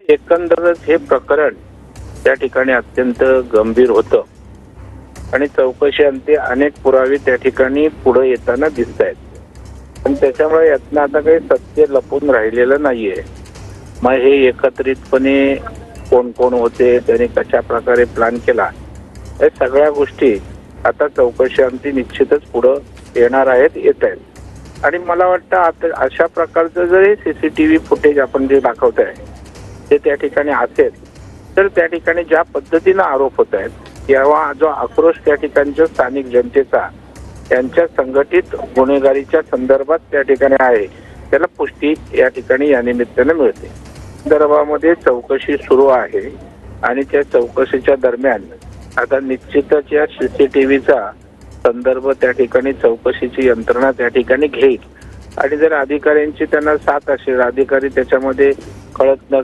एकंदरच हे प्रकरण त्या ठिकाणी अत्यंत गंभीर होतं आणि चौकशी अंती अनेक पुरावे त्या ठिकाणी पुढे येताना दिसत आहेत. पण त्याच्यामुळे यातनं आता काही सत्य लपून राहिलेलं नाहीये. मग हे एकत्रितपणे कोण कोण होते, त्यांनी कशा प्रकारे प्लॅन केला, या सगळ्या गोष्टी आता चौकशी अंती निश्चितच पुढे येणार आहेत, येत आहेत. आणि मला वाटतं आता अशा प्रकारचं जर हे सीसीटीव्ही फुटेज आपण जे दाखवत आहे ते त्या ठिकाणी असेल तर त्या ठिकाणी ज्या पद्धतीनं आरोप होत आहेत किंवा जो आक्रोश त्या ठिकाणच्या स्थानिक जनतेचा त्यांच्या संघटित गुन्हेगारीच्या संदर्भात त्या ठिकाणी आहे, त्याला पुष्टी या ठिकाणी या निमित्तानं मिळते. संदर्भामध्ये चौकशी सुरू आहे आणि त्या चौकशीच्या दरम्यान आता निश्चितच या सीसीटीव्हीचा संदर्भ त्या ठिकाणी चौकशीची यंत्रणा त्या ठिकाणी घेईल आणि जर अधिकाऱ्यांची त्यांना साथ असेल, अधिकारी त्याच्यामध्ये कळत न